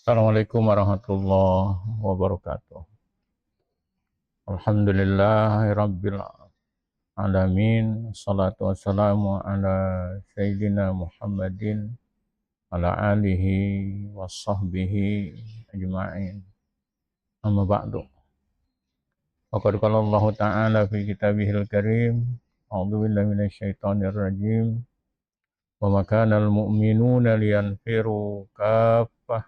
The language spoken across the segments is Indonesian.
Assalamualaikum warahmatullahi wabarakatuh. Alhamdulillahirabbil alamin. Salatu wassalamu ala sayyidina Muhammadin ala alihi washabbihi ajma'in. Amma ba'du. Faqad qala Allah Ta'ala fi kitabihil karim. A'udzu billahi minasyaitonir rajim. Wa ma kana al-mu'minuna liyanfiru kaffah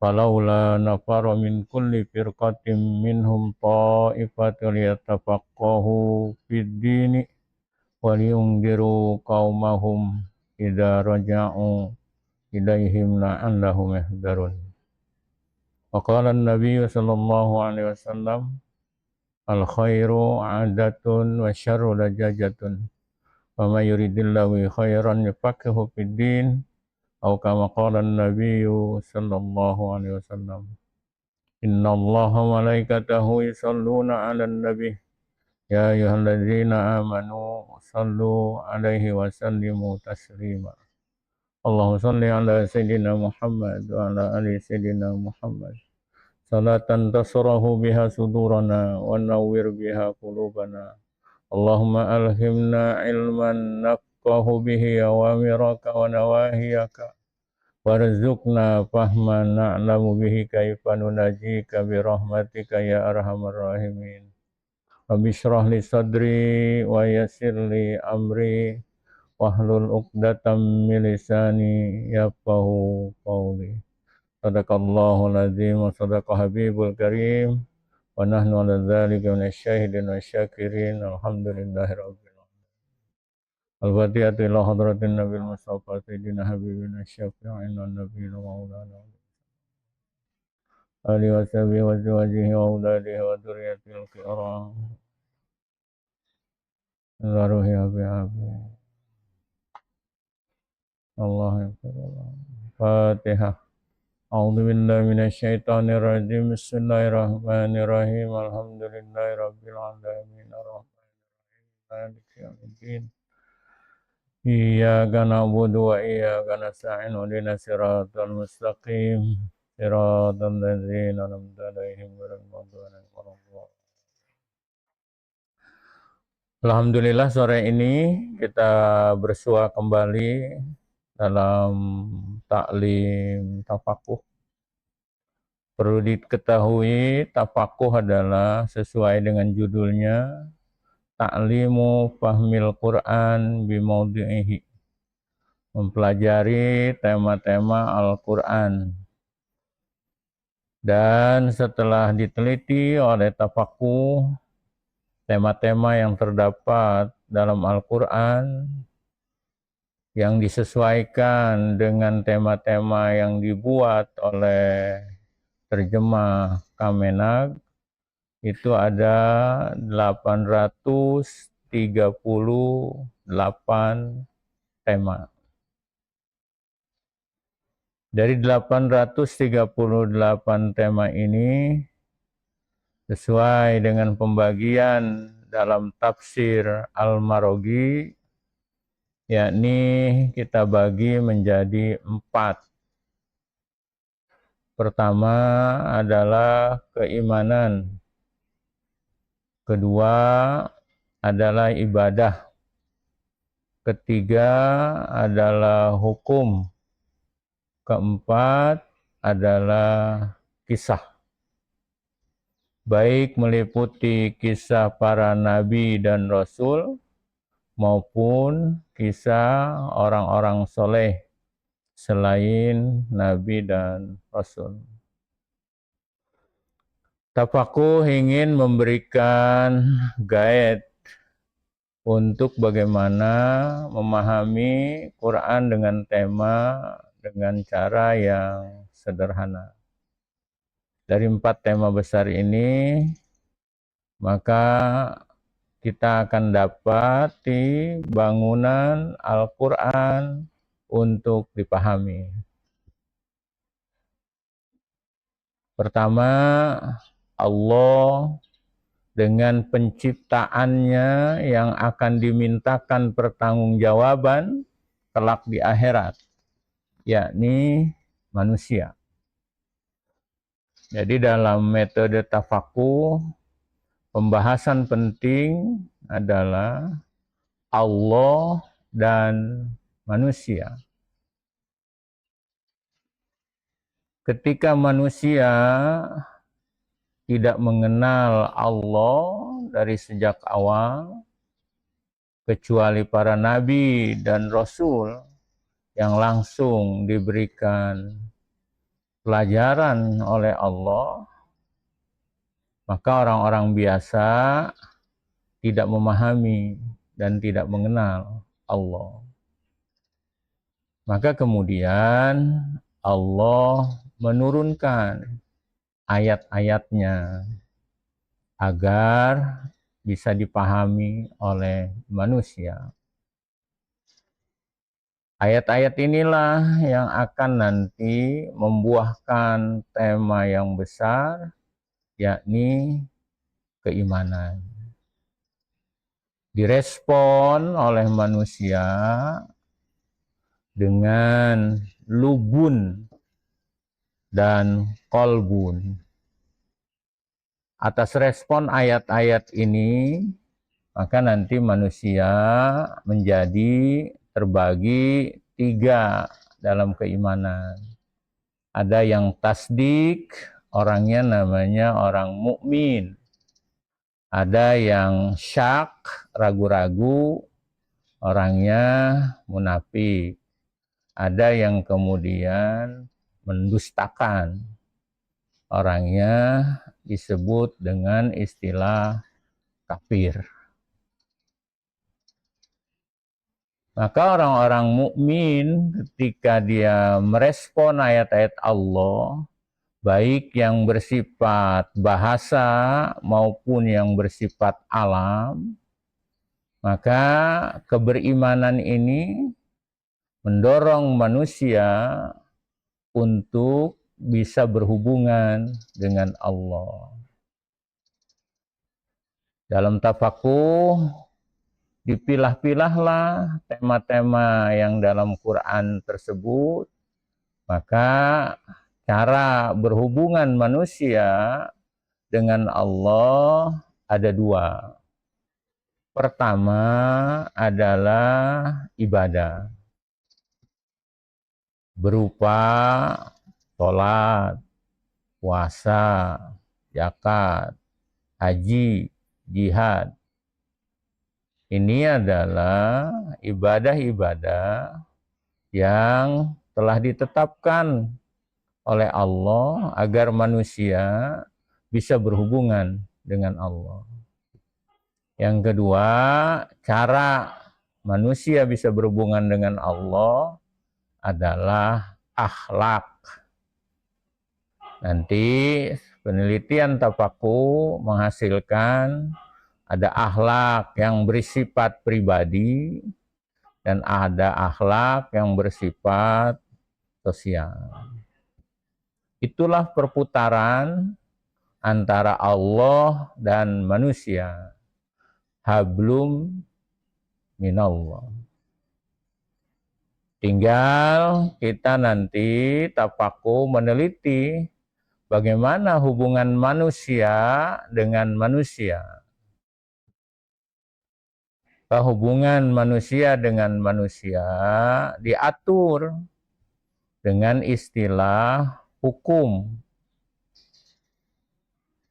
falaula nafara min kulli firqatin minhum ta'ifatun yatafaqahu fid dini wa liyunziru qaumahum idza raja'u ilaihim la'allahum yahdharun. Wa qala an-nabiy sallallahu alaihi wasallam al khairu 'adatun wa syarru lajajatun wa may yuridillahu khairan yufaqihu fid din atau kama qala an-nabiy sallallahu alaihi wasallam. Inna Allaha wa malaikatahu yusalluna 'alan nabi ya ayyuhalladzina amanu sallu 'alaihi wa sallimu taslima. Allahumma shalli 'ala sayyidina Muhammad wa 'ala ali sayyidina Muhammad. Salatan tasrahu biha sudurana wa nawwir biha qulubana. Allahumma alhimna ilman nafqahu bihi awamiraka wa nawahiyaka. Warzuqna fahman na'lamu bihi kaifa nunajika birahmatika ya arhamar rahimin. Rabbi shrah li sadri wa yassir li amri wahlul 'uqdatam min lisani yafqahu qawli. Sadaqallahul azim wa sadaqa habibul karim wa nahnu ala dzalika minasyahidin wasyakirin. Alhamdulillahirabbil Al-Fatihah ila hadratin Nabil Mustafa Sayyidina Habibina Syafi'in wa Nabiyina Maulana Ali wa sahbihi wa azwajihi wa auladihi wa dzurriyyatil kiram Zaruhi abi Allah ya Fatihah. A'udzu billahi minasyaitonir rajim. Bismillahirrahmanirrahim. Alhamdulillahirabbil alamin. Arrahmanirrahim. Maliki yaumiddin. Iyyaka na'budu wa iyyaka nasta'in. Ihdinas siratal mustaqim. Siratal ladzina an'amta 'alaihim ghairil maghdubi 'alaihim waladdallin. Alhamdulillah sore ini kita bersua kembali dalam taklim tafakuh. Perlu diketahui tafakuh adalah sesuai dengan judulnya Ta'limu fahmil Qur'an bimaudi'ihi, mempelajari tema-tema Al-Quran. Dan setelah diteliti oleh tafakuh, tema-tema yang terdapat dalam Al-Quran yang disesuaikan dengan tema-tema yang dibuat oleh terjemah Kemenag, itu ada 838 tema. Dari 838 tema ini, sesuai dengan pembagian dalam tafsir Al-Maraghi, yakni kita bagi menjadi 4. Pertama adalah keimanan. Kedua adalah ibadah. Ketiga adalah hukum. Keempat adalah kisah. Baik meliputi kisah para nabi dan rasul maupun kisah orang-orang soleh selain nabi dan rasul. Tafakuh ingin memberikan guide untuk bagaimana memahami Quran dengan tema dengan cara yang sederhana. Dari 4 tema besar ini, maka kita akan dapati bangunan Al-Quran untuk dipahami. Pertama, Allah dengan penciptaannya yang akan dimintakan pertanggungjawaban kelak di akhirat, yakni manusia. Jadi dalam metode tafakuh, pembahasan penting adalah Allah dan manusia. Ketika manusia tidak mengenal Allah dari sejak awal, kecuali para nabi dan rasul yang langsung diberikan pelajaran oleh Allah, maka orang-orang biasa tidak memahami dan tidak mengenal Allah. Maka kemudian Allah menurunkan ayat-ayatnya agar bisa dipahami oleh manusia. Ayat-ayat inilah yang akan nanti membuahkan tema yang besar, yakni keimanan. Direspon oleh manusia dengan lubun dan kolbun. Atas respon ayat-ayat ini, maka nanti manusia menjadi terbagi 3 dalam keimanan. Ada yang tasdik, orangnya namanya orang mukmin. Ada yang syak, ragu-ragu, orangnya munafik. Ada yang kemudian mendustakan, orangnya disebut dengan istilah kafir. Maka orang-orang mukmin ketika dia merespon ayat-ayat Allah, baik yang bersifat bahasa maupun yang bersifat alam, maka keberimanan ini mendorong manusia untuk bisa berhubungan dengan Allah. Dalam tafakuh dipilah-pilahlah tema-tema yang dalam Quran tersebut, maka cara berhubungan manusia dengan Allah ada 2. Pertama adalah ibadah, berupa sholat, puasa, zakat, haji, jihad. Ini adalah ibadah-ibadah yang telah ditetapkan oleh Allah agar manusia bisa berhubungan dengan Allah. Yang kedua, cara manusia bisa berhubungan dengan Allah adalah akhlak. Nanti penelitian tafakuh menghasilkan ada akhlak yang bersifat pribadi dan ada akhlak yang bersifat sosial. Itulah perputaran antara Allah dan manusia. Hablum minallah. Tinggal kita nanti tafakuh meneliti bagaimana hubungan manusia dengan manusia. Hubungan manusia dengan manusia diatur dengan istilah hukum.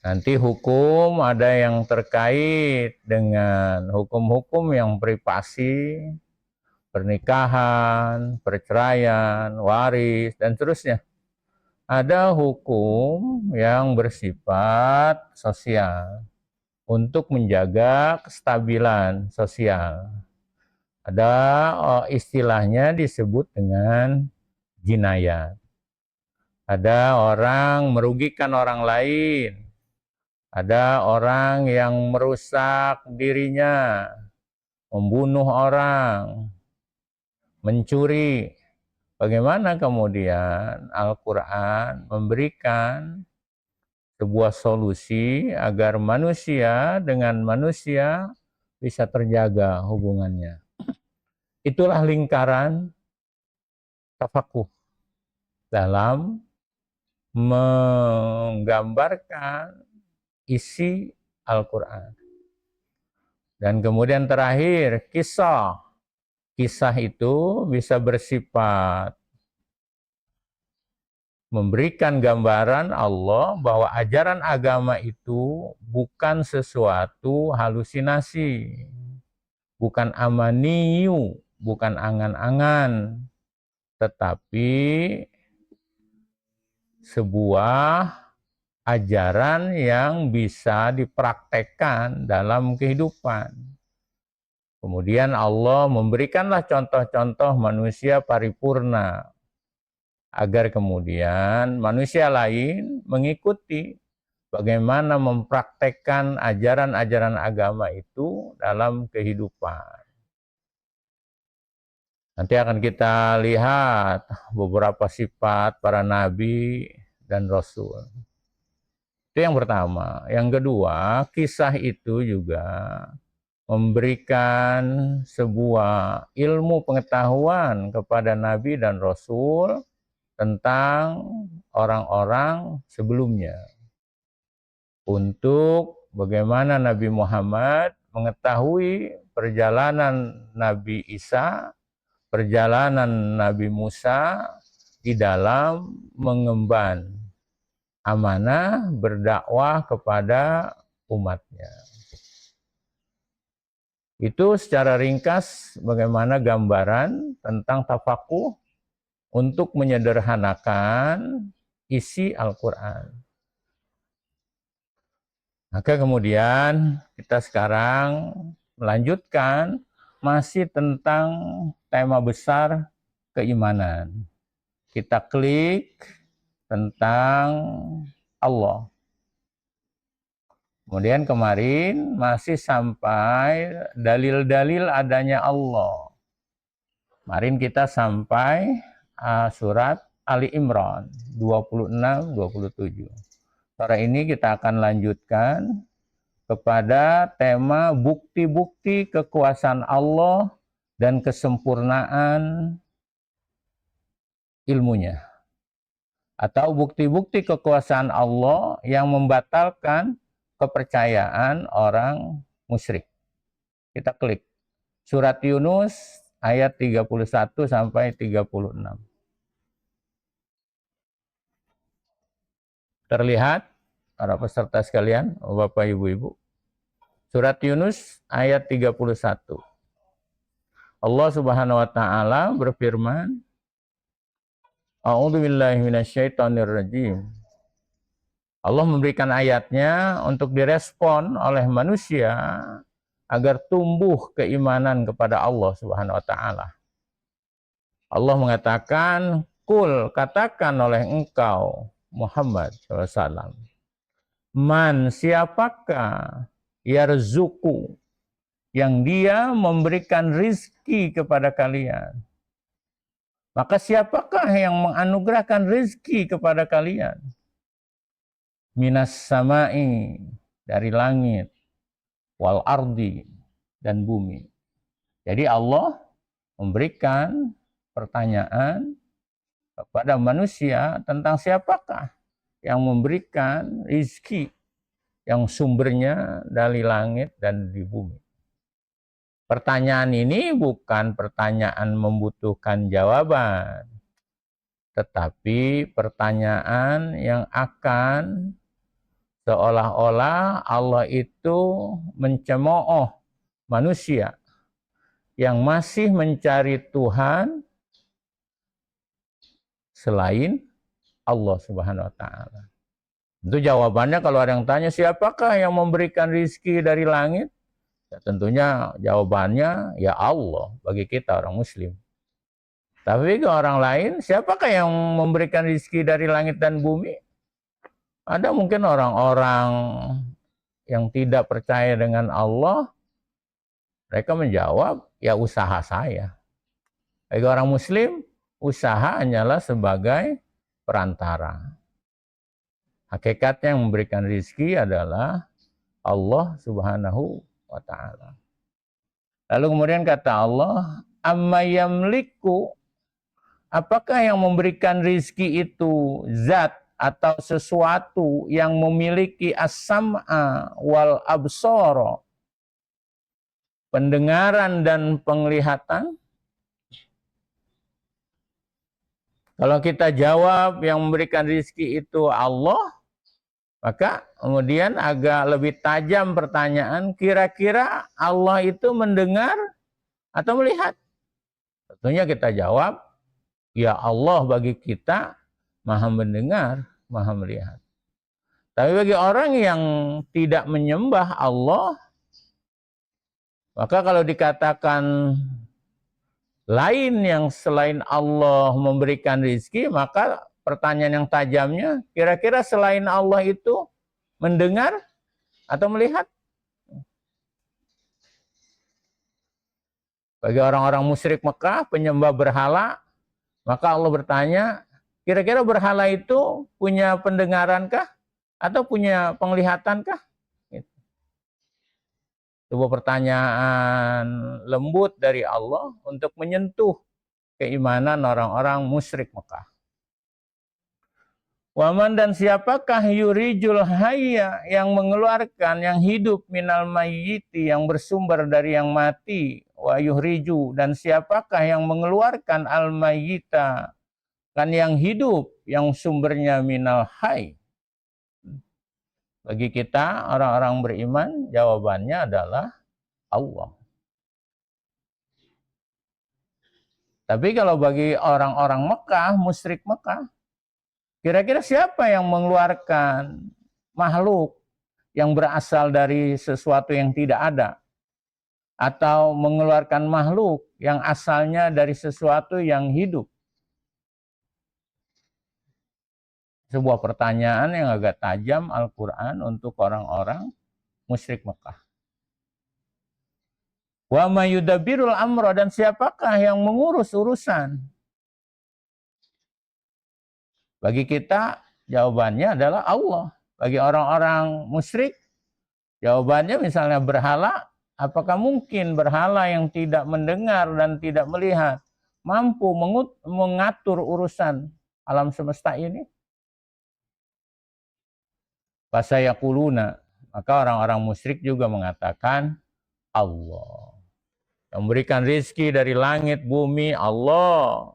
Nanti hukum ada yang terkait dengan hukum-hukum yang privasi, pernikahan, perceraian, waris, dan seterusnya. Ada hukum yang bersifat sosial untuk menjaga kestabilan sosial. Ada istilahnya disebut dengan jinayat. Ada orang merugikan orang lain. Ada orang yang merusak dirinya, membunuh orang, mencuri. Bagaimana kemudian Al-Quran memberikan sebuah solusi agar manusia dengan manusia bisa terjaga hubungannya. Itulah lingkaran tafakuh dalam menggambarkan isi Al-Quran. Dan kemudian terakhir, kisah. Kisah itu bisa bersifat memberikan gambaran Allah bahwa ajaran agama itu bukan sesuatu halusinasi, bukan amaniyu, bukan angan-angan, tetapi sebuah ajaran yang bisa dipraktekkan dalam kehidupan. Kemudian Allah memberikanlah contoh-contoh manusia paripurna, agar kemudian manusia lain mengikuti bagaimana mempraktekkan ajaran-ajaran agama itu dalam kehidupan. Nanti akan kita lihat beberapa sifat para nabi dan rasul. Itu yang pertama. Yang kedua, kisah itu juga memberikan sebuah ilmu pengetahuan kepada nabi dan rasul tentang orang-orang sebelumnya. Untuk bagaimana Nabi Muhammad mengetahui perjalanan Nabi Isa, perjalanan Nabi Musa di dalam mengemban amanah berdakwah kepada umatnya. Itu secara ringkas bagaimana gambaran tentang tafakuh untuk menyederhanakan isi Al-Quran. Maka kemudian kita sekarang melanjutkan masih tentang tema besar keimanan. Kita klik tentang Allah. Kemudian kemarin masih sampai dalil-dalil adanya Allah. Kemarin kita sampai surat Ali Imran 26-27. Sore ini kita akan lanjutkan kepada tema bukti-bukti kekuasaan Allah dan kesempurnaan ilmunya. Atau bukti-bukti kekuasaan Allah yang membatalkan kepercayaan orang musyrik. Kita klik surat Yunus ayat 31 sampai 36. Terlihat para peserta sekalian, Bapak Ibu-ibu. Surat Yunus ayat 31. Allah Subhanahu wa taala berfirman, A'udzubillahi minasyaitonirrajim. Allah memberikan ayatnya untuk direspon oleh manusia agar tumbuh keimanan kepada Allah Subhanahu wa taala. Allah mengatakan, "Qul, katakan oleh engkau Muhammad SAW, man, siapakah yarzuku, yang dia memberikan rizki kepada kalian? Maka siapakah yang menganugerahkan rizki kepada kalian? Minas samai, dari langit, wal ardi, dan bumi." Jadi Allah memberikan pertanyaan kepada manusia tentang siapakah yang memberikan rizki yang sumbernya dari langit dan di bumi. Pertanyaan ini bukan pertanyaan membutuhkan jawaban, tetapi pertanyaan yang akan seolah-olah Allah itu mencemooh manusia yang masih mencari Tuhan selain Allah Subhanahu wa taala. Itu jawabannya kalau ada yang tanya siapakah yang memberikan rizki dari langit? Ya, tentunya jawabannya ya Allah bagi kita orang muslim. Tapi ke orang lain, siapakah yang memberikan rizki dari langit dan bumi? Ada mungkin orang-orang yang tidak percaya dengan Allah, mereka menjawab, ya usaha saya. Bagi orang muslim, usaha hanyalah sebagai perantara. Hakikatnya yang memberikan rizki adalah Allah Subhanahu wa ta'ala. Lalu kemudian kata Allah, amma yamliku, apakah yang memberikan rizki itu zat atau sesuatu yang memiliki as-sam'a wal absara, pendengaran dan penglihatan? Kalau kita jawab yang memberikan rizki itu Allah, maka kemudian agak lebih tajam pertanyaan, kira-kira Allah itu mendengar atau melihat? Tentunya kita jawab, ya Allah bagi kita maha mendengar, maha melihat. Tapi bagi orang yang tidak menyembah Allah, maka kalau dikatakan lain yang selain Allah memberikan rizki, maka pertanyaan yang tajamnya, kira-kira selain Allah itu mendengar atau melihat? Bagi orang-orang musyrik Mekah, penyembah berhala, maka Allah bertanya, kira-kira berhala itu punya pendengarankah atau punya penglihatankah? Sebuah pertanyaan lembut dari Allah untuk menyentuh keimanan orang-orang musyrik Mekah. Waman, dan siapakah yurijul hayya, yang mengeluarkan yang hidup, minal mayyiti, yang bersumber dari yang mati, wa yuhriju, dan siapakah yang mengeluarkan al mayyita, kan yang hidup, yang sumbernya minal hayy? Bagi kita orang-orang beriman, jawabannya adalah Allah. Tapi kalau bagi orang-orang Mekah, musyrik Mekah, kira-kira siapa yang mengeluarkan makhluk yang berasal dari sesuatu yang tidak ada? Atau mengeluarkan makhluk yang asalnya dari sesuatu yang hidup? Sebuah pertanyaan yang agak tajam Al-Quran untuk orang-orang musyrik Mekah. Wa may yudabbirul amra, dan siapakah yang mengurus urusan? Bagi kita jawabannya adalah Allah. Bagi orang-orang musyrik, jawabannya misalnya berhala, apakah mungkin berhala yang tidak mendengar dan tidak melihat mampu mengatur urusan alam semesta ini? Fasayaquluna, maka orang-orang musyrik juga mengatakan Allah. Yang memberikan rizki dari langit bumi Allah.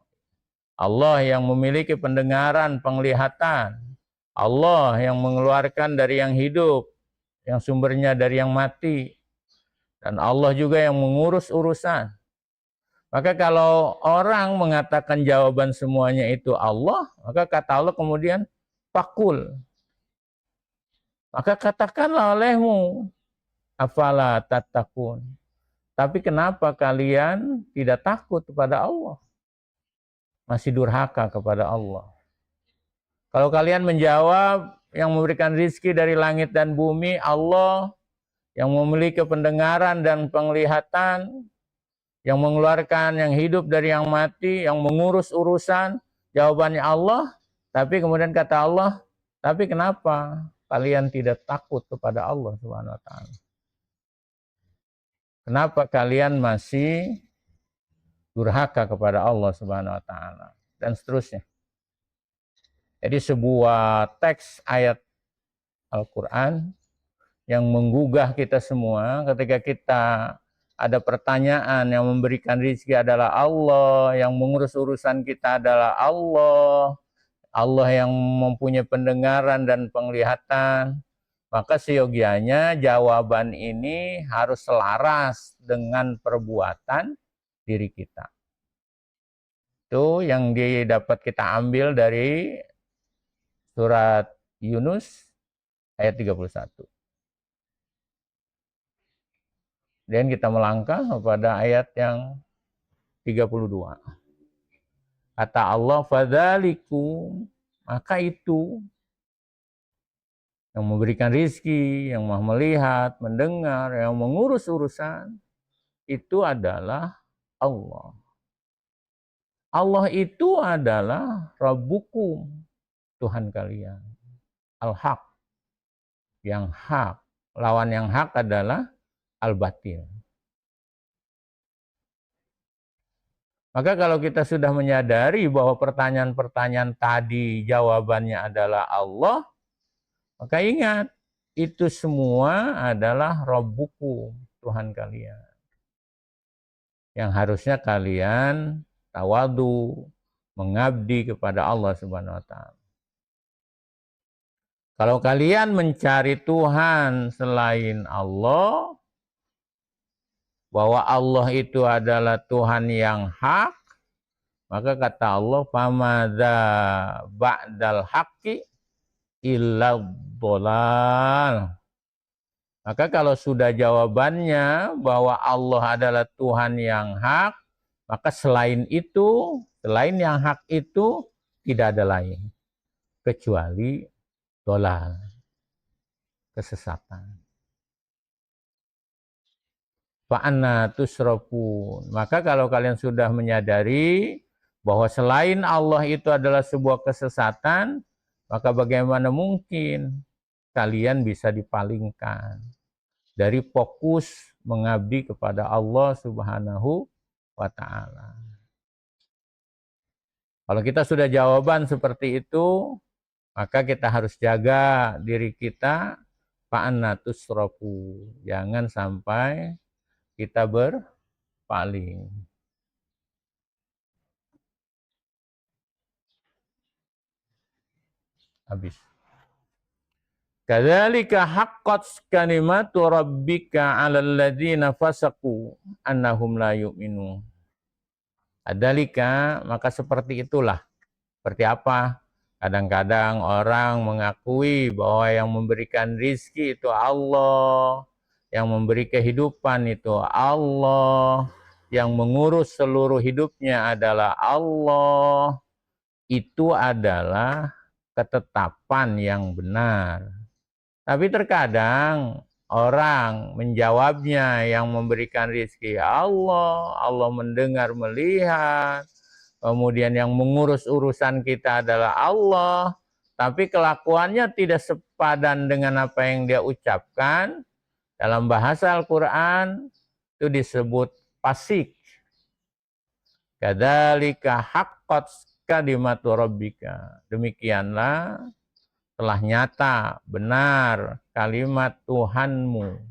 Allah yang memiliki pendengaran, penglihatan. Allah yang mengeluarkan dari yang hidup, yang sumbernya dari yang mati. Dan Allah juga yang mengurus urusan. Maka kalau orang mengatakan jawaban semuanya itu Allah, maka kata Allah kemudian fakul. Maka katakanlah olehmu, afala tattaqun. Tapi kenapa kalian tidak takut kepada Allah? Masih durhaka kepada Allah. Kalau kalian menjawab yang memberikan rizki dari langit dan bumi Allah, yang memiliki pendengaran dan penglihatan, yang mengeluarkan yang hidup dari yang mati, yang mengurus urusan, jawabannya Allah. Tapi kemudian kata Allah, tapi kenapa kalian tidak takut kepada Allah Subhanahu wa taala? Kenapa kalian masih durhaka kepada Allah Subhanahu wa taala? Dan seterusnya. Jadi sebuah teks ayat Al-Quran yang menggugah kita semua ketika kita ada pertanyaan, yang memberikan rezeki adalah Allah, yang mengurus urusan kita adalah Allah, Allah yang mempunyai pendengaran dan penglihatan. Maka seyogianya jawaban ini harus selaras dengan perbuatan diri kita. Itu yang dapat kita ambil dari surat Yunus ayat 31. Dan kita melangkah kepada ayat yang 32. Kata Allah, fadzalikum, maka itu yang memberikan rizki, yang maha melihat, mendengar, yang mengurus urusan, itu adalah Allah. Allah itu adalah Rabbukum, Tuhan kalian. Al-Haq, yang hak. Lawan yang hak adalah Al-Batil. Maka kalau kita sudah menyadari bahwa pertanyaan-pertanyaan tadi jawabannya adalah Allah, maka ingat, itu semua adalah Rabbukum, Tuhan kalian. Yang harusnya kalian tawadu, mengabdi kepada Allah Subhanahu wa taala. Kalau kalian mencari Tuhan selain Allah, bahwa Allah itu adalah Tuhan yang hak, maka kata Allah, "Famadza ba'dal haqqi illa dhalal." Maka kalau sudah jawabannya bahwa Allah adalah Tuhan yang hak, maka selain itu, selain yang hak itu, tidak ada lain kecuali dhalal, kesesatan. Fa'anna tusrafun. Maka kalau kalian sudah menyadari bahwa selain Allah itu adalah sebuah kesesatan, maka bagaimana mungkin kalian bisa dipalingkan dari fokus mengabdi kepada Allah Subhanahu wa taala. Kalau kita sudah jawaban seperti itu, maka kita harus jaga diri kita, fa'anna tusrafun. Jangan sampai kita berpaling. Habis. Kadzalika haqqat kalimatu rabbika 'alal ladzina fasaqu annahum la yu'minun. Kadzalika, maka seperti itulah. Seperti apa? Kadang-kadang orang mengakui bahwa yang memberikan rizki itu Allah, yang memberi kehidupan itu Allah, yang mengurus seluruh hidupnya adalah Allah. Itu adalah ketetapan yang benar. Tapi terkadang orang menjawabnya yang memberikan rizki Allah, Allah mendengar, melihat, kemudian yang mengurus urusan kita adalah Allah, tapi kelakuannya tidak sepadan dengan apa yang dia ucapkan. Dalam bahasa Al-Quran itu disebut fasik. Kadzalika haqqat kalimatu rabbika. Demikianlah telah nyata, benar kalimat Tuhanmu.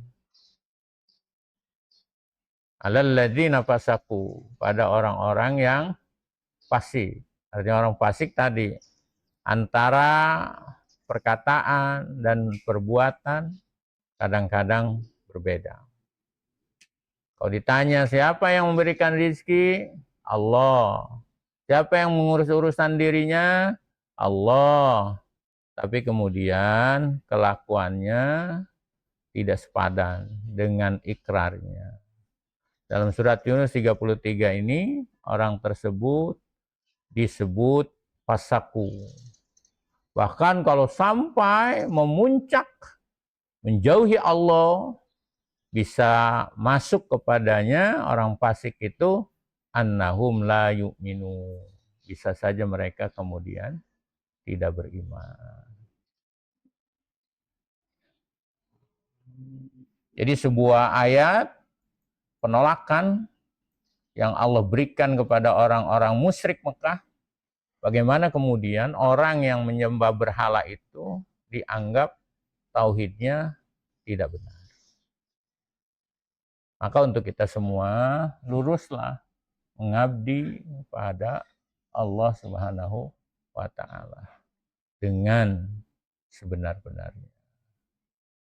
Alal ladzina fasaku, pada orang-orang yang fasik. Artinya orang fasik tadi, antara perkataan dan perbuatan kadang-kadang berbeda. Kalau ditanya siapa yang memberikan rizki? Allah. Siapa yang mengurus urusan dirinya? Allah. Tapi kemudian kelakuannya tidak sepadan dengan ikrarnya. Dalam surat Yunus 33 ini, orang tersebut disebut fasaku. Bahkan kalau sampai memuncak, menjauhi Allah, bisa masuk kepadanya orang fasik itu, annahum la yu'minu. Bisa saja mereka kemudian tidak beriman. Jadi sebuah ayat penolakan yang Allah berikan kepada orang-orang musyrik Mekah, bagaimana kemudian orang yang menyembah berhala itu dianggap tauhidnya tidak benar. Maka untuk kita semua, luruslah mengabdi kepada Allah Subhanahu wa taala dengan sebenar-benarnya.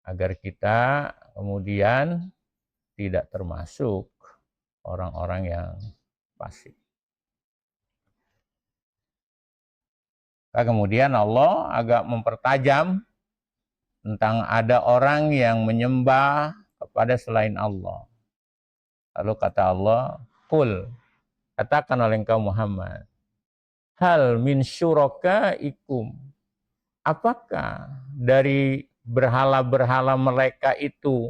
Agar kita kemudian tidak termasuk orang-orang yang fasik. Kemudian Allah agak mempertajam tentang ada orang yang menyembah kepada selain Allah. Lalu kata Allah, "Qul," katakan oleh engkau Muhammad, "hal min syurakaikum." Apakah dari berhala-berhala mereka itu,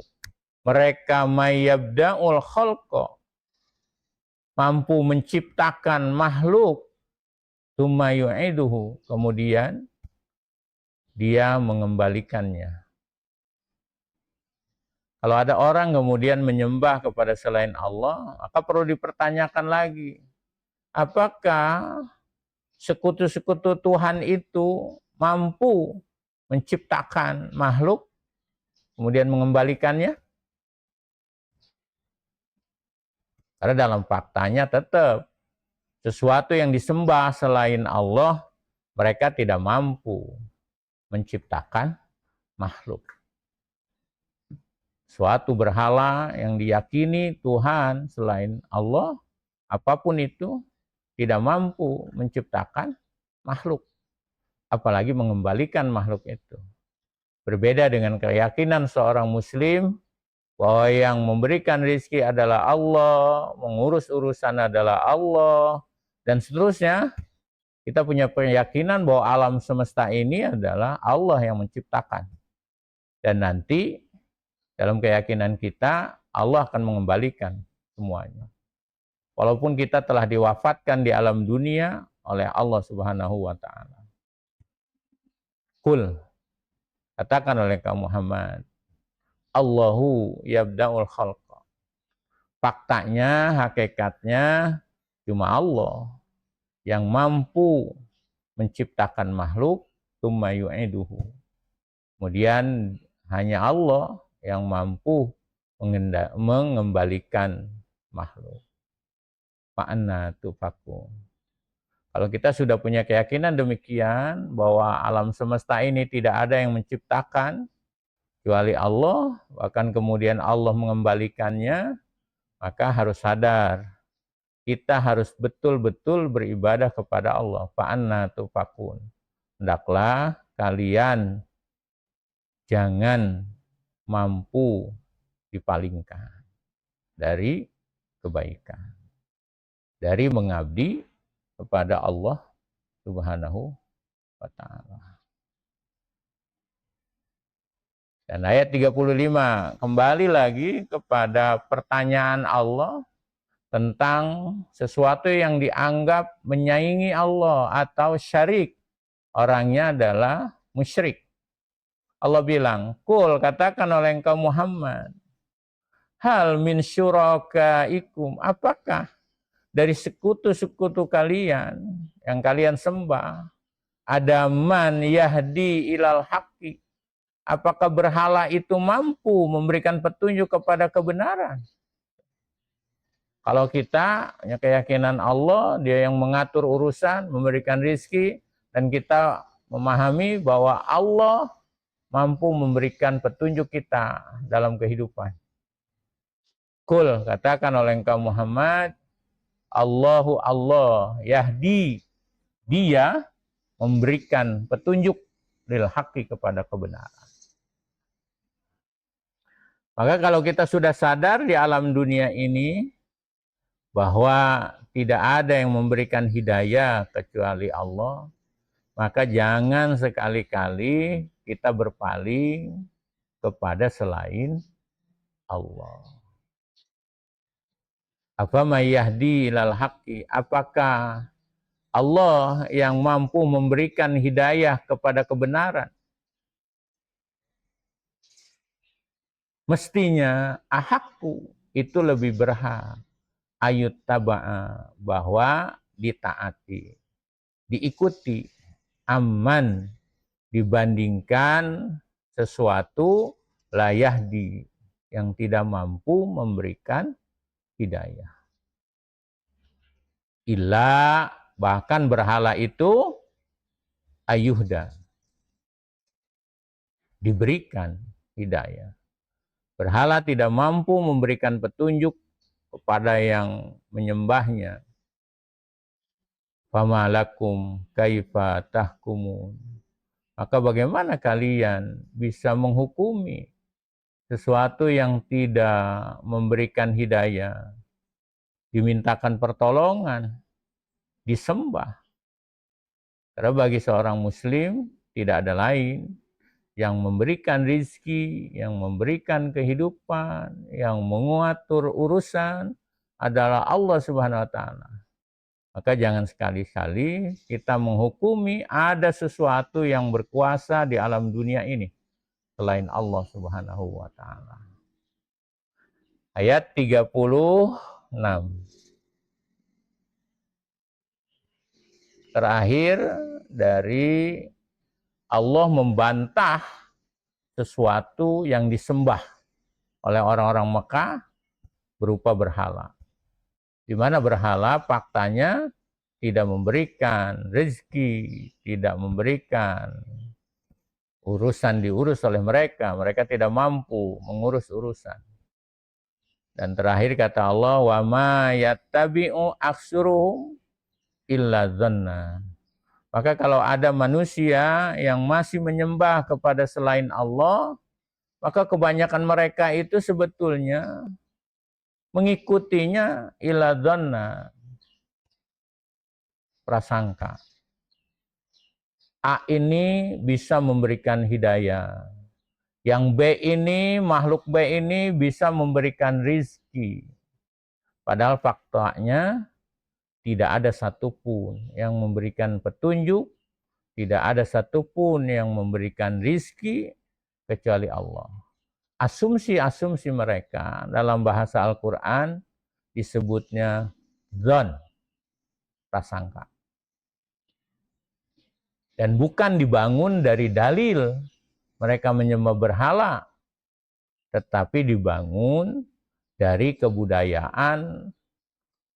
mereka mayyabda'ul khalqa, mampu menciptakan makhluk, tsumma yu'iduhu, kemudian dia mengembalikannya. Kalau ada orang kemudian menyembah kepada selain Allah, maka perlu dipertanyakan lagi. apakah sekutu-sekutu Tuhan itu mampu menciptakan makhluk, kemudian mengembalikannya? Karena dalam faktanya tetap sesuatu yang disembah selain Allah, mereka tidak mampu menciptakan makhluk. Suatu berhala yang diyakini Tuhan selain Allah, apapun itu, tidak mampu menciptakan makhluk, apalagi mengembalikan makhluk itu. Berbeda dengan keyakinan seorang muslim bahwa yang memberikan rezeki adalah Allah, mengurus urusan adalah Allah, dan seterusnya. Kita punya keyakinan bahwa alam semesta ini adalah Allah yang menciptakan. Dan nanti dalam keyakinan kita, Allah akan mengembalikan semuanya. Walaupun kita telah diwafatkan di alam dunia oleh Allah Subhanahu wa Ta'ala. Qul, katakan oleh kaum Muhammad, Allahu yabda'ul khalqa. Faktanya, hakikatnya cuma Allah yang mampu menciptakan makhluk, tsumma yu'iduhu. Kemudian hanya Allah yang mampu mengembalikan makhluk. Fa'anna tufakun. Kalau kita sudah punya keyakinan demikian, bahwa alam semesta ini tidak ada yang menciptakan, kecuali Allah, bahkan kemudian Allah mengembalikannya, maka harus sadar, kita harus betul-betul beribadah kepada Allah. Fa'anna tufakun. Hendaklah kalian jangan mampu dipalingkan dari kebaikan, dari mengabdi kepada Allah Subhanahu wa Ta'ala. Dan ayat 35 kembali lagi kepada pertanyaan Allah tentang sesuatu yang dianggap menyaingi Allah atau syarik. Orangnya adalah musyrik. Allah bilang, Qul, katakan oleh engkau Muhammad, hal min syurakaikum, apakah dari sekutu-sekutu kalian yang kalian sembah, ada man yahdi ilal haqqi, apakah berhala itu mampu memberikan petunjuk kepada kebenaran? Kalau kita punya keyakinan Allah, Dia yang mengatur urusan, memberikan rizki, dan kita memahami bahwa Allah mampu memberikan petunjuk kita dalam kehidupan. Qul, katakan oleh engkau Muhammad, Allahu Allah yahdi, Dia memberikan petunjuk lil haqqi kepada kebenaran. Maka kalau kita sudah sadar di alam dunia ini bahwa tidak ada yang memberikan hidayah kecuali Allah, maka jangan sekali-kali kita berpaling kepada selain Allah. Apa mayahdi ilal haqqi, apakah Allah yang mampu memberikan hidayah kepada kebenaran? Mestinya ahakku itu lebih berhak, ayut taba'a, bahwa ditaati, diikuti, aman dibandingkan sesuatu layahdi yang tidak mampu memberikan hidayah. Illa, bahkan berhala itu ayuhda, diberikan hidayah. Berhala tidak mampu memberikan petunjuk kepada yang menyembahnya. Fama lakum kaifa tahkumun. Maka bagaimana kalian bisa menghukumi sesuatu yang tidak memberikan hidayah, dimintakan pertolongan, disembah? Karena bagi seorang muslim tidak ada lain yang memberikan rizki, yang memberikan kehidupan, yang mengatur urusan adalah Allah Subhanahu wa Ta'ala. Maka jangan sekali-kali kita menghukumi ada sesuatu yang berkuasa di alam dunia ini selain Allah Subhanahu wa Ta'ala. Ayat 36. terakhir dari Allah membantah sesuatu yang disembah oleh orang-orang Mekah berupa berhala. Di mana berhala faktanya tidak memberikan rezeki, tidak memberikan urusan diurus oleh mereka. Mereka tidak mampu mengurus urusan. Dan terakhir kata Allah, wa ma yattabi'u aksuruhum illa dhanna. Maka kalau ada manusia yang masih menyembah kepada selain Allah, maka kebanyakan mereka itu sebetulnya mengikutinya illa dhanna, prasangka. A ini bisa memberikan hidayah. Yang B ini, makhluk B ini bisa memberikan rizki. Padahal faktanya tidak ada satupun yang memberikan petunjuk, tidak ada satupun yang memberikan rizki kecuali Allah. Asumsi-asumsi mereka dalam bahasa Al-Quran disebutnya dzan, prasangka. Dan bukan dibangun dari dalil mereka menyembah berhala, tetapi dibangun dari kebudayaan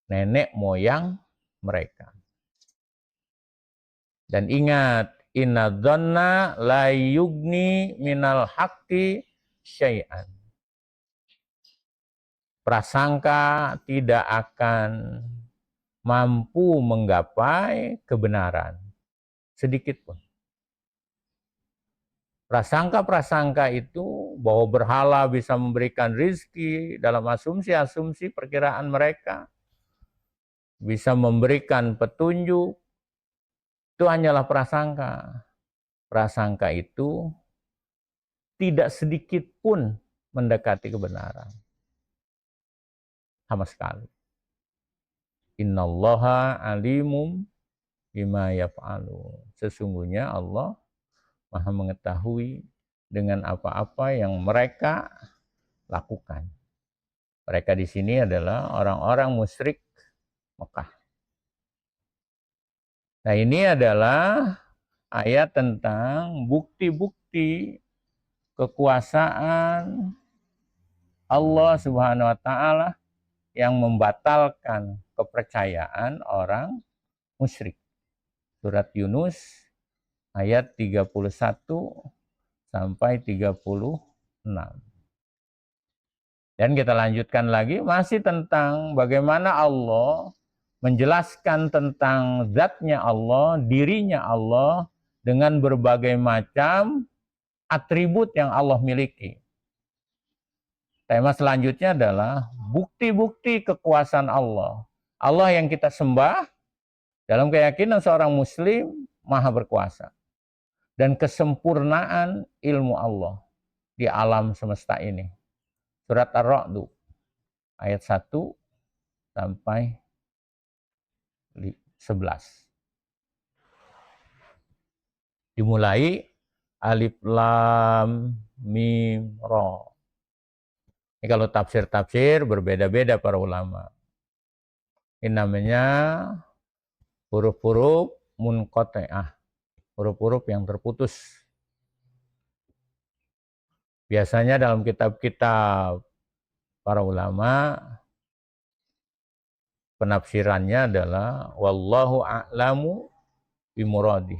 nenek moyang mereka. Dan ingat, inna dzanna la yugni minal haqqi syai'an. Prasangka tidak akan mampu menggapai kebenaran sedikit pun. Prasangka-prasangka itu bahwa berhala bisa memberikan rizki dalam asumsi-asumsi perkiraan mereka, bisa memberikan petunjuk, itu hanyalah prasangka. Prasangka itu tidak sedikit pun mendekati kebenaran. Sama sekali. Innallaha alimum bima yaf'alun. Sesungguhnya Allah Maha mengetahui dengan apa-apa yang mereka lakukan. Mereka di sini adalah orang-orang musyrik Mekah. Nah, ini adalah ayat tentang bukti-bukti kekuasaan Allah Subhanahu wa taala yang membatalkan kepercayaan orang musyrik. Surat Yunus ayat 31 sampai 36. Dan kita lanjutkan lagi masih tentang bagaimana Allah menjelaskan tentang zatnya Allah, dirinya Allah dengan berbagai macam atribut yang Allah miliki. Tema selanjutnya adalah bukti-bukti kekuasaan Allah. Allah yang kita sembah dalam keyakinan seorang muslim maha berkuasa. Dan kesempurnaan ilmu Allah di alam semesta ini. Surat Ar-Ra'd ayat 1 sampai 11. Dimulai alif lam mim ra. Ini kalau tafsir-tafsir berbeda-beda para ulama. Ini namanya huruf-huruf munqati'ah, huruf-huruf yang terputus. Biasanya dalam kitab-kitab para ulama penafsirannya adalah wallahu a'lamu bimuradih.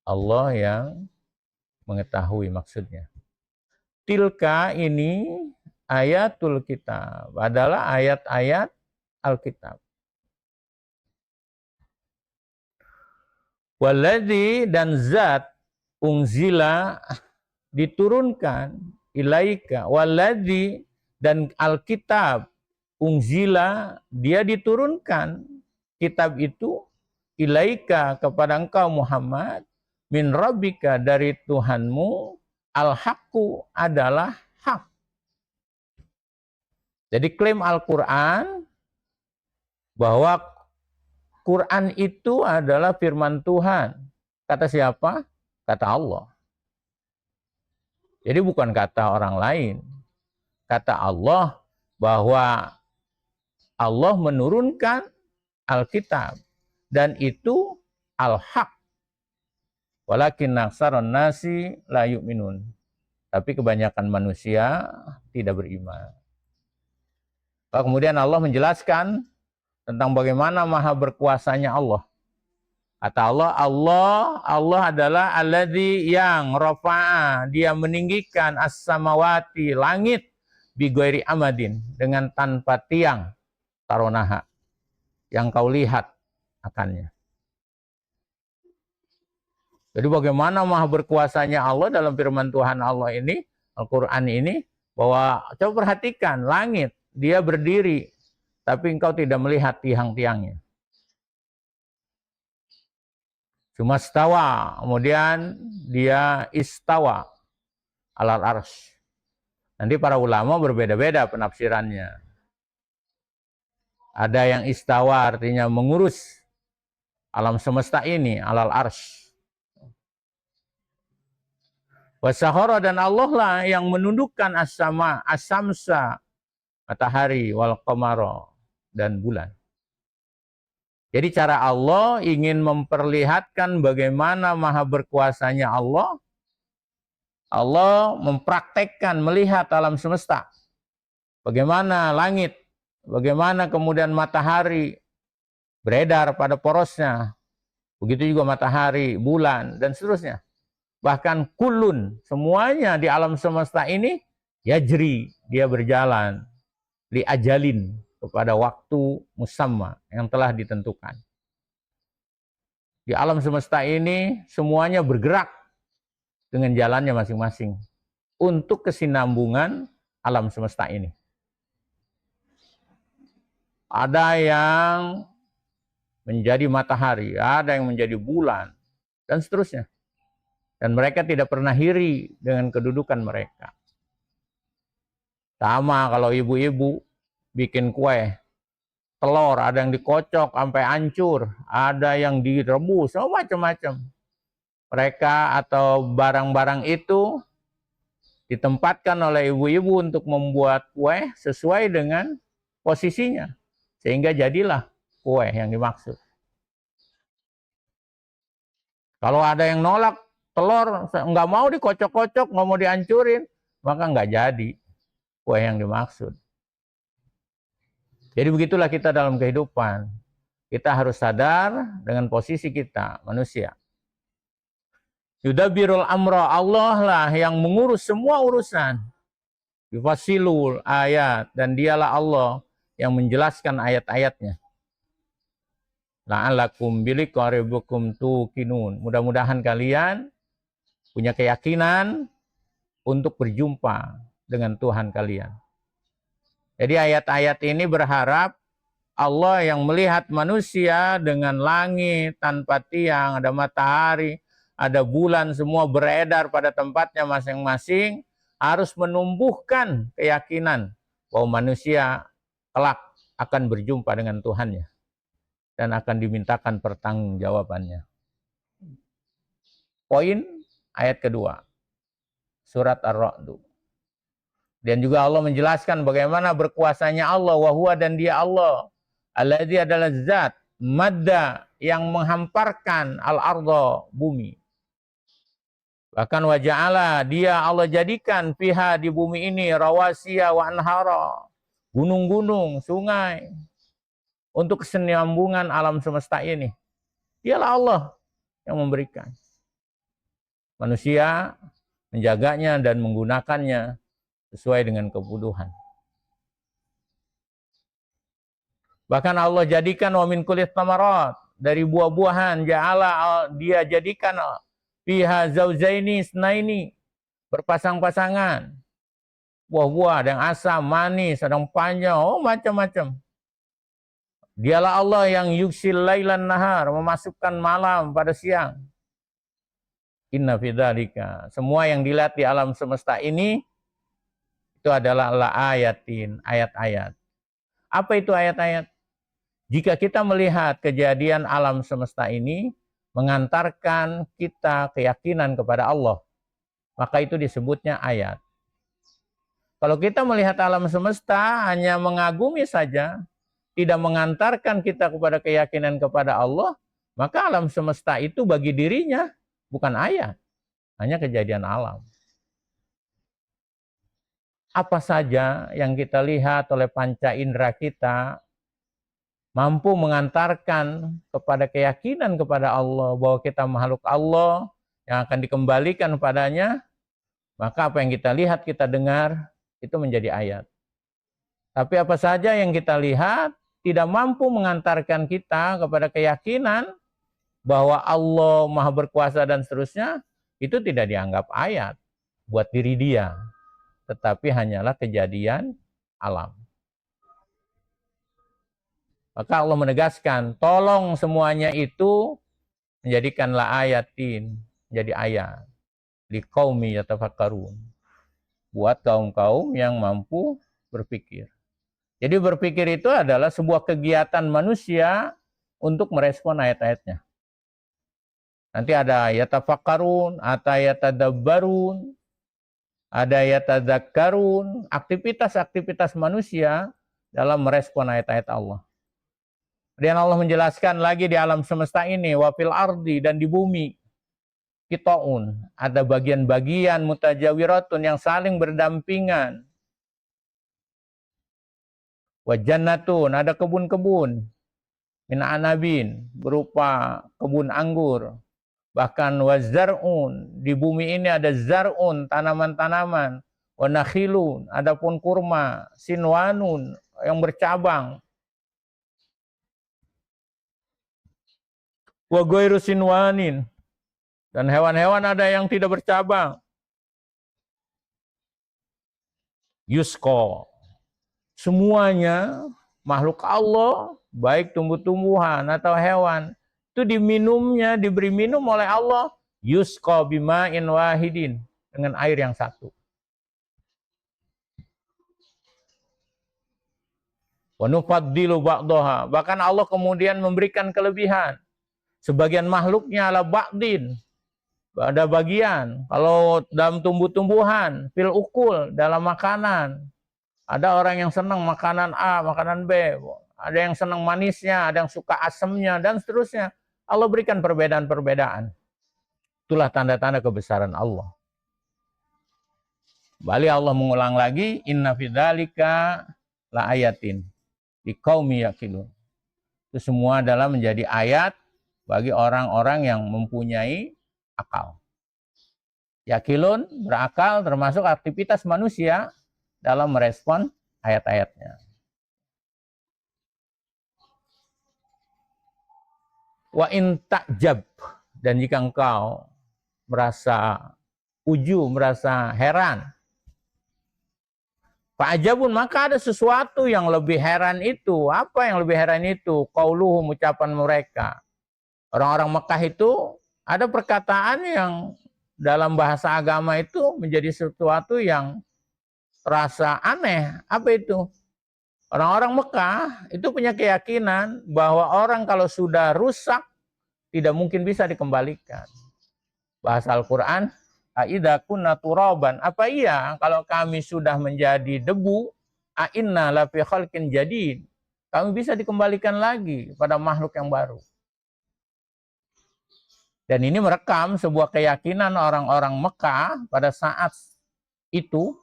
Allah yang mengetahui maksudnya. Tilka ini ayatul kitab, adalah ayat-ayat Alkitab. Waladzi dan zat unzila diturunkan ilaika, waladzi dan Alkitab unzila dia diturunkan kitab itu ilaika kepada engkau Muhammad min rabbika dari Tuhanmu al-haqqu adalah hak. Jadi klaim Al-Quran bahwa Quran itu adalah firman Tuhan. Kata siapa? Kata Allah. Jadi bukan kata orang lain. Kata Allah bahwa Allah menurunkan Alkitab. Dan itu al-haq. Walakin aktsaron nasi la yu'minun. Tapi kebanyakan manusia tidak beriman. Kemudian Allah menjelaskan tentang bagaimana maha berkuasanya Allah. Kata Allah adalah alladzi yang rafa'a, dia meninggikan as-samawati, langit, bighairi amadin, dengan tanpa tiang, taronaha, yang kau lihat akannya. Jadi bagaimana maha berkuasanya Allah dalam firman Tuhan Allah ini, Al-Quran ini, bahwa coba perhatikan, langit, dia berdiri, tapi engkau tidak melihat tiang-tiangnya. Cuma stawa, kemudian dia istawa alal arsy. Nanti para ulama berbeda-beda penafsirannya. Ada yang istawa artinya mengurus alam semesta ini, alal arsy. Wasahara, dan Allah lah yang menundukkan as-sama, as-samsa, matahari, wal qamara, dan bulan. Jadi cara Allah ingin memperlihatkan bagaimana maha berkuasanya Allah. Allah mempraktekkan melihat alam semesta. Bagaimana langit, bagaimana kemudian matahari beredar pada porosnya. Begitu juga matahari, bulan, dan seterusnya. Bahkan kulun, semuanya di alam semesta ini yajri, dia berjalan li ajalin, kepada waktu musamma yang telah ditentukan. Di alam semesta ini semuanya bergerak dengan jalannya masing-masing untuk kesinambungan alam semesta ini. Ada yang menjadi matahari, ada yang menjadi bulan, dan seterusnya. Dan mereka tidak pernah iri dengan kedudukan mereka. Sama kalau ibu-ibu bikin kue, telur, ada yang dikocok sampai hancur, ada yang direbus, macam-macam. Mereka atau barang-barang itu ditempatkan oleh ibu-ibu untuk membuat kue sesuai dengan posisinya. Sehingga jadilah kue yang dimaksud. Kalau ada yang nolak, telur nggak mau dikocok-kocok, nggak mau dihancurin, maka nggak jadi kue yang dimaksud. Jadi begitulah kita dalam kehidupan. Kita harus sadar dengan posisi kita, manusia. Yudabbirul amra, Allah lah yang mengurus semua urusan. Yufasilul ayat, dan dialah Allah yang menjelaskan ayat-ayatnya. La'alakum biliqa'i rabbikum tuqinun. Mudah-mudahan kalian punya keyakinan untuk berjumpa dengan Tuhan kalian. Jadi ayat-ayat ini berharap Allah yang melihat manusia dengan langit tanpa tiang, ada matahari, ada bulan, semua beredar pada tempatnya masing-masing, harus menumbuhkan keyakinan bahwa manusia kelak akan berjumpa dengan Tuhannya dan akan dimintakan pertanggungjawabannya. Poin ayat kedua, surat Ar-Ra'd. Dan juga Allah menjelaskan bagaimana berkuasanya Allah, wahwa, dan dia Allah. Alladzi adalah zat, madda, yang menghamparkan al-ardha, bumi. Bahkan waja'ala, dia Allah jadikan fiha, di bumi ini, rawasiya wa anhara, gunung-gunung, sungai, untuk kesinambungan alam semesta ini. Dialah Allah yang memberikan. Manusia menjaganya dan menggunakannya sesuai dengan kebutuhan. Bahkan Allah jadikan wa min kulli thamarat, dari buah-buahan, ja'ala, dia jadikan fiha zaujaini isnaini, berpasang-pasangan. Buah-buah, ada yang asam, manis, ada yang panjang, macam-macam. Dialah Allah yang yuksil lailan nahar, memasukkan malam pada siang. Inna fi dzalika, semua yang dilihat di alam semesta ini itu adalah ayatin, ayat-ayat. Apa itu ayat-ayat? Jika kita melihat kejadian alam semesta ini mengantarkan kita keyakinan kepada Allah, maka itu disebutnya ayat. Kalau kita melihat alam semesta hanya mengagumi saja, tidak mengantarkan kita kepada keyakinan kepada Allah, Maka alam semesta itu bagi dirinya bukan ayat, hanya kejadian alam. Apa saja yang kita lihat oleh panca indera kita mampu mengantarkan kepada keyakinan kepada Allah bahwa kita makhluk Allah yang akan dikembalikan padanya, maka apa yang kita lihat, kita dengar itu menjadi ayat. Tapi apa saja yang kita lihat tidak mampu mengantarkan kita kepada keyakinan bahwa Allah Maha Berkuasa dan seterusnya, itu tidak dianggap ayat buat diri dia, tetapi hanyalah kejadian alam. Maka Allah menegaskan, tolong semuanya itu menjadikanlah ayatin, menjadi ayat. Liqaumi yatafakkarun. Buat kaum-kaum yang mampu berpikir. Jadi berpikir itu adalah sebuah kegiatan manusia untuk merespon ayat-ayatnya. Nanti ada yatafakkarun, ada yatadabbarun, ada yatadzakkarun, aktivitas-aktivitas manusia dalam merespon ayat-ayat Allah. Dan Allah menjelaskan lagi di alam semesta ini, wafil ardi, dan di bumi, qita'un, ada bagian-bagian mutajawiratun yang saling berdampingan. Wa jannatun, ada kebun-kebun, min anabin, berupa kebun anggur. Bahkan wa zar'un, di bumi ini ada zar'un, tanaman-tanaman. Wa nakhilun, adapun kurma, sinwanun, yang bercabang. Wa ghairu sinwanin, dan hewan-hewan ada yang tidak bercabang. Yusqa, semuanya makhluk Allah, baik tumbuh-tumbuhan atau hewan, itu diminumnya, diberi minum oleh Allah, yusqa bima'in wahidin, dengan air yang satu. Wa nufaddilu ba'daha, bahkan Allah kemudian memberikan kelebihan. Sebagian makhluknya ala ba'din, ada bagian. Kalau dalam tumbuh-tumbuhan, fil ukul, dalam makanan. Ada orang yang senang makanan A, makanan B. Ada yang senang manisnya, ada yang suka asamnya, dan seterusnya. Allah berikan perbedaan-perbedaan. Itulah tanda-tanda kebesaran Allah. Balik Allah mengulang lagi, inna fidzalika la ayatin liqaumi yaqilun. Itu semua adalah menjadi ayat bagi orang-orang yang mempunyai akal. Yaqilun, berakal, termasuk aktivitas manusia dalam merespon ayat-ayatnya. Wa in ta'jab, dan jika engkau merasa ujub, merasa heran, fa'ajabun, maka ada sesuatu yang lebih heran itu. Apa yang lebih heran itu? Qauluhum, ucapan mereka. Orang-orang Mekah itu ada perkataan yang dalam bahasa agama itu menjadi sesuatu yang terasa aneh. Apa itu? Orang-orang Mekah itu punya keyakinan bahwa orang kalau sudah rusak tidak mungkin bisa dikembalikan. Bahasa Al-Quran, Aidza kunna turaban, apa iya kalau kami sudah menjadi debu, ainna la fi khalqin jadid, kami bisa dikembalikan lagi pada makhluk yang baru. Dan ini merekam sebuah keyakinan orang-orang Mekah pada saat itu,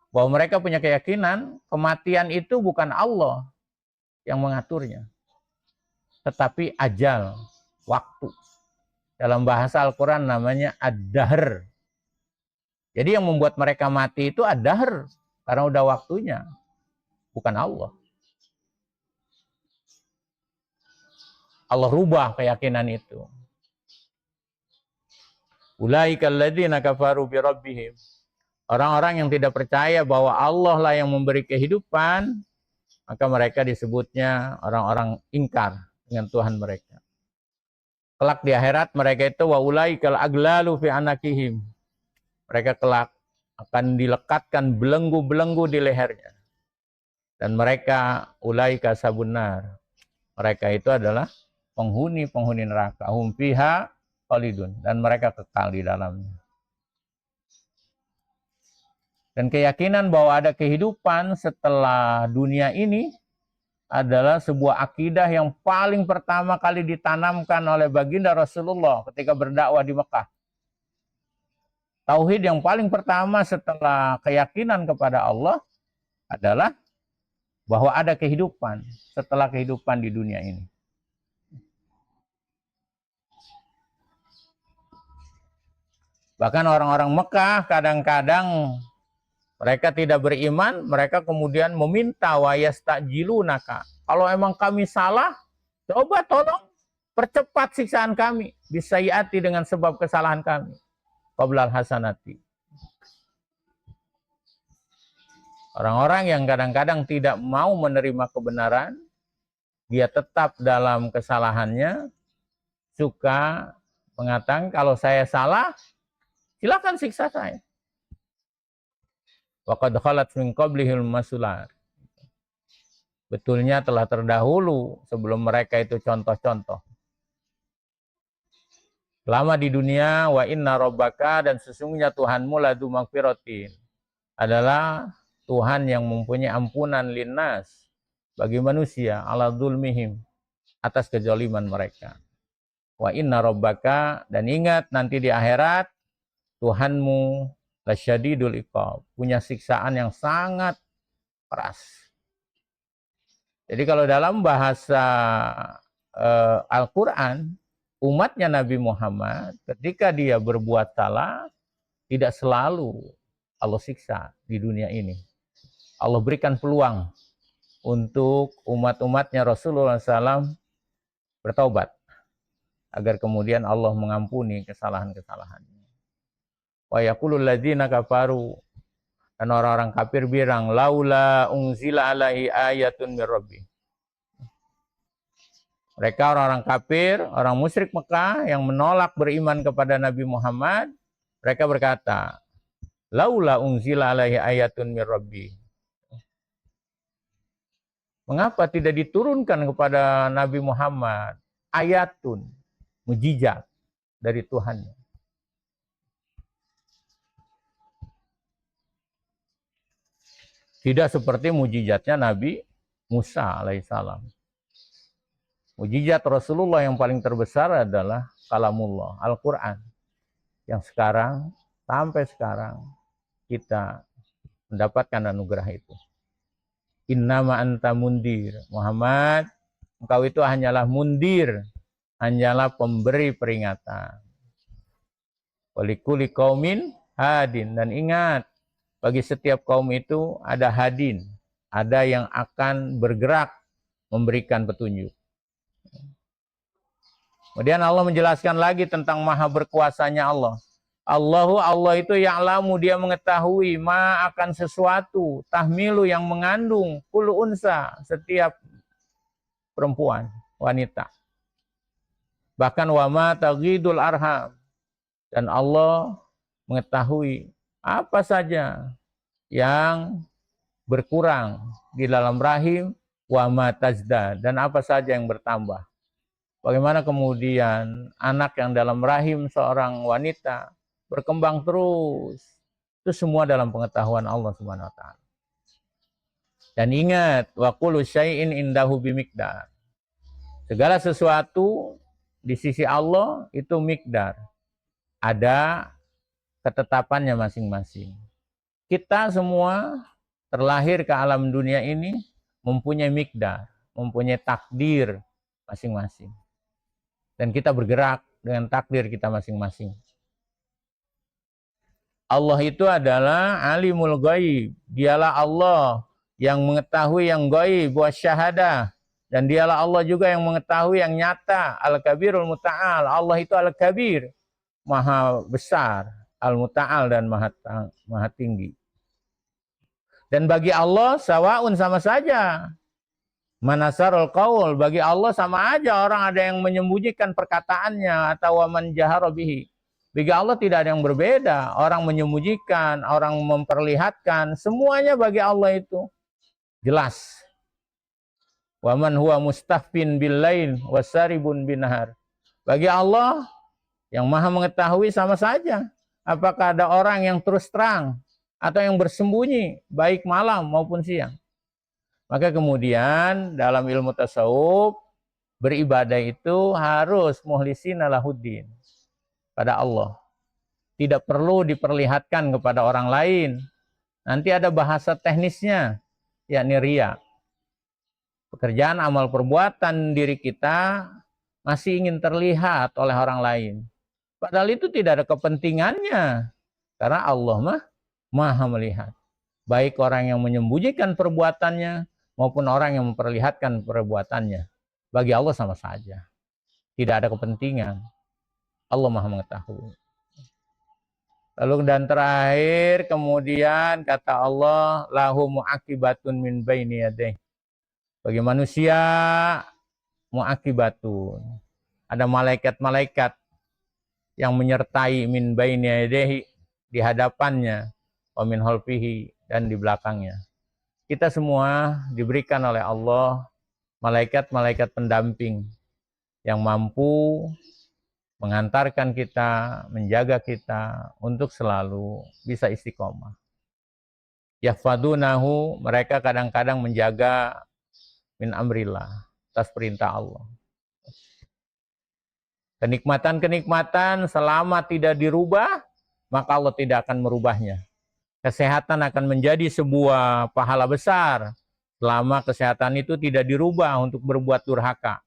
bahwa mereka punya keyakinan kematian itu bukan Allah yang mengaturnya, tetapi ajal, waktu. Dalam bahasa Al-Quran namanya ad-dahr. Jadi yang membuat mereka mati itu ad-dahr, karena udah waktunya, bukan Allah. Allah rubah keyakinan itu. Ulaikal ladzina kafaru bi rabbihim. Orang-orang yang tidak percaya bahwa Allah lah yang memberi kehidupan, maka mereka disebutnya orang-orang ingkar dengan Tuhan mereka. Kelak di akhirat mereka itu wa ulaikal aglalu fi anakihim. Mereka kelak akan dilekatkan belenggu-belenggu di lehernya. Dan mereka ulaika sabunar. Mereka itu adalah penghuni-penghuni neraka. Hum fiha khalidun, dan mereka kekal di dalamnya. Dan keyakinan bahwa ada kehidupan setelah dunia ini adalah sebuah akidah yang paling pertama kali ditanamkan oleh baginda Rasulullah ketika berdakwah di Mekah. Tauhid yang paling pertama setelah keyakinan kepada Allah adalah bahwa ada kehidupan setelah kehidupan di dunia ini. Bahkan orang-orang Mekah kadang-kadang mereka tidak beriman, mereka kemudian meminta wa yastajilunaka. Kalau emang kami salah, coba tolong percepat siksaan kami. Bisayati dengan sebab kesalahan kami. Qablal hasanati. Orang-orang yang kadang-kadang tidak mau menerima kebenaran, dia tetap dalam kesalahannya, suka mengatakan kalau saya salah, silakan siksa saya. Wa qad khalat min qablihil masulat. Betulnya telah terdahulu sebelum mereka itu contoh-contoh. Selama di dunia, wa inna rabbaka, dan sesungguhnya Tuhanmu ladu magfiratin, adalah Tuhan yang mempunyai ampunan linnas bagi manusia ala dzulmihim, atas kezaliman mereka. Wa inna rabbaka, dan ingat nanti di akhirat Tuhanmu lasyadidul iqab, punya siksaan yang sangat keras. Jadi kalau dalam bahasa Al-Quran, umatnya Nabi Muhammad ketika dia berbuat salah, tidak selalu Allah siksa di dunia ini. Allah berikan peluang untuk umat-umatnya Rasulullah SAW bertaubat, agar kemudian Allah mengampuni kesalahan-kesalahannya. Wa yaqulul ladzina kafaru, dan orang-orang kafir bilang laula unzila alaihi ayatun mir rabbi. Mereka orang-orang kafir, orang musyrik Mekah yang menolak beriman kepada Nabi Muhammad, mereka berkata, laula unzila alaihi ayatun mir rabbi. Mengapa tidak diturunkan kepada Nabi Muhammad ayatun, mujizat dari Tuhannya? Tidak seperti mujizatnya Nabi Musa alaihissalam. Mujizat Rasulullah yang paling terbesar adalah kalamullah, Al-Quran. Yang sekarang, sampai sekarang, kita mendapatkan anugerah itu. Innama anta mundir. Muhammad, engkau itu hanyalah mundir, hanyalah pemberi peringatan. Walikuli qaumin hadin. Dan ingat, bagi setiap kaum itu ada hadin, ada yang akan bergerak memberikan petunjuk. Kemudian Allah menjelaskan lagi tentang maha berkuasanya Allah. Allah itu ya'lamu, dia mengetahui ma akan sesuatu, tahmilu yang mengandung, kullu unsa, setiap perempuan, wanita. Bahkan wa ma taghidul arham, dan Allah mengetahui apa saja yang berkurang di dalam rahim, wa ma tazdad, dan apa saja yang bertambah. Bagaimana kemudian anak yang dalam rahim seorang wanita berkembang terus. Itu semua dalam pengetahuan Allah Subhanahu wa taala. Dan ingat, wa kullu syai'in indahu bimiqdar. Segala sesuatu di sisi Allah itu miqdar. Ada ketetapannya masing-masing. Kita semua terlahir ke alam dunia ini mempunyai miqdar, mempunyai takdir masing-masing. Dan kita bergerak dengan takdir kita masing-masing. Allah itu adalah alimul ghaib. Dialah Allah yang mengetahui yang ghaib wa syahadah. Dan dialah Allah juga yang mengetahui yang nyata. Al-Kabirul Muta'al. Allah itu Al-Kabir, maha besar. Al-Muta'al, dan maha tinggi. Dan bagi Allah sawaun, sama saja. Manasarul qaul, bagi Allah sama aja orang ada yang menyembunyikan perkataannya atau waman jahara bihi. Bagi Allah tidak ada yang berbeda. Orang menyembunyikan, orang memperlihatkan, semuanya bagi Allah itu jelas. Waman huwa mustafin bil lail wasaribun binahar. Bagi Allah yang maha mengetahui sama saja. Apakah ada orang yang terus terang atau yang bersembunyi, baik malam maupun siang. Maka kemudian dalam ilmu tasawuf, beribadah itu harus muhlisina lahuddin, pada Allah. Tidak perlu diperlihatkan kepada orang lain. Nanti ada bahasa teknisnya, yakni riya. Pekerjaan amal perbuatan diri kita masih ingin terlihat oleh orang lain. Padahal itu tidak ada kepentingannya. Karena Allah mah maha melihat. Baik orang yang menyembunyikan perbuatannya maupun orang yang memperlihatkan perbuatannya. Bagi Allah sama saja. Tidak ada kepentingan. Allah maha mengetahui. Lalu dan terakhir kemudian kata Allah, lahu mu'aqibatun min baini yadayhi. Bagi manusia mu'aqibatun. Ada malaikat-malaikat yang menyertai min baini yadayhi, di hadapannya, wa min khalfihi, dan di belakangnya. Kita semua diberikan oleh Allah malaikat-malaikat pendamping yang mampu mengantarkan kita, menjaga kita untuk selalu bisa istiqomah. Yahfadunahu, mereka kadang-kadang menjaga min amrillah, atas perintah Allah. Kenikmatan-kenikmatan selama tidak dirubah, maka Allah tidak akan merubahnya. Kesehatan akan menjadi sebuah pahala besar selama kesehatan itu tidak dirubah untuk berbuat durhaka.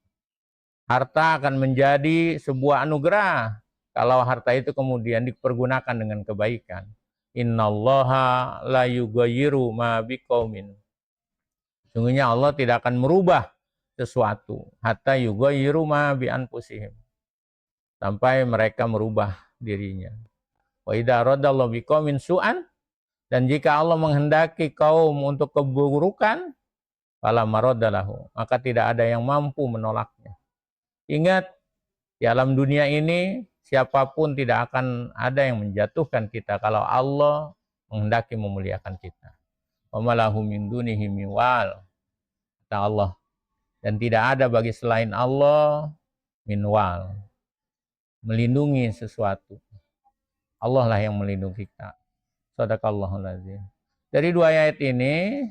Harta akan menjadi sebuah anugerah kalau harta itu kemudian dipergunakan dengan kebaikan. Innallaha la yughayyiru ma biqaumin. Sungguhnya Allah tidak akan merubah sesuatu hatta yughayyiru ma bi anfusihim, sampai mereka merubah dirinya. Wa idza radallahu biqaumin su'an, dan jika Allah menghendaki kaum untuk keburukan, fala maraddalahu, maka tidak ada yang mampu menolaknya. Ingat, di alam dunia ini siapapun tidak akan ada yang menjatuhkan kita kalau Allah menghendaki memuliakan kita. Wa malahu min dunihi min wal, kata Allah, dan tidak ada bagi selain Allah min wal, melindungi sesuatu. Allah lah yang melindungi kita. Shadaqallahul azim. Dari dua ayat ini,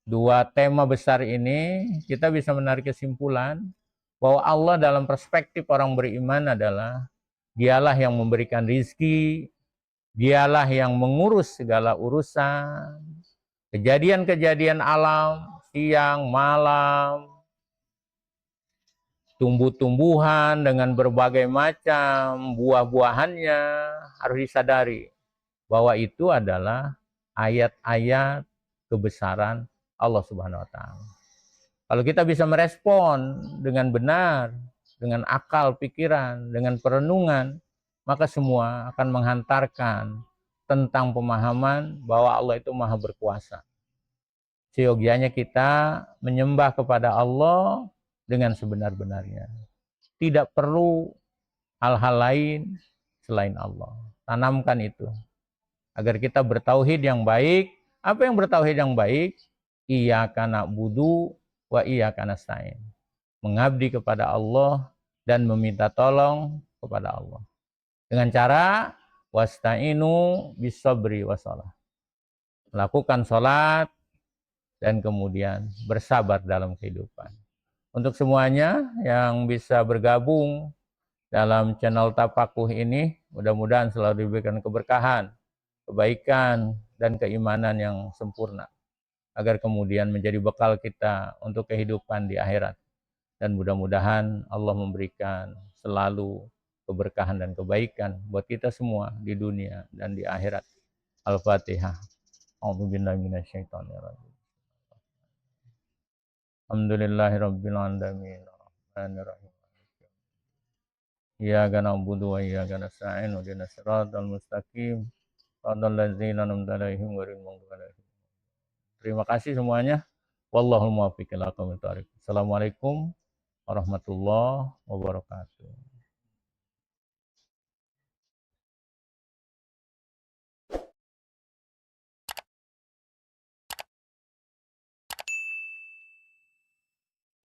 dua tema besar ini, kita bisa menarik kesimpulan bahwa Allah dalam perspektif orang beriman adalah Dialah yang memberikan rizki, Dialah yang mengurus segala urusan, kejadian-kejadian alam, siang, malam, tumbuh-tumbuhan dengan berbagai macam buah-buahannya, harus disadari bahwa itu adalah ayat-ayat kebesaran Allah Subhanahu wa Ta'ala. Kalau kita bisa merespon dengan benar, dengan akal pikiran, dengan perenungan, maka semua akan menghantarkan tentang pemahaman bahwa Allah itu maha berkuasa. Seyogianya kita menyembah kepada Allah dengan sebenar-benarnya. Tidak perlu hal-hal lain selain Allah. Tanamkan itu agar kita bertauhid yang baik. Apa yang bertauhid yang baik? Iyyaka na'budu wa iyyaka nasta'in. Mengabdi kepada Allah dan meminta tolong kepada Allah. Dengan cara wasta'inu bisabri wassalah. Melakukan sholat dan kemudian bersabar dalam kehidupan. Untuk semuanya yang bisa bergabung dalam channel Tafakuh ini, mudah-mudahan selalu diberikan keberkahan, kebaikan, dan keimanan yang sempurna, agar kemudian menjadi bekal kita untuk kehidupan di akhirat. Dan mudah-mudahan Allah memberikan selalu keberkahan dan kebaikan buat kita semua di dunia dan di akhirat. Al-Fatihah. A'udzubillahi minasyaitonirrajim. Alhamdulillahirabbil alamin. Arrahmanirrahim. Iyyaka na'budu wa iyyaka nasta'in. Ihdinas siratal mustaqim. Shiratal ladzina an'amta 'alaihim ghairil maghdubi 'alaihim. Terima kasih semuanya. Wallahul muwaffiq ila aqwamit thoriq. Assalamualaikum warahmatullahi wabarakatuh.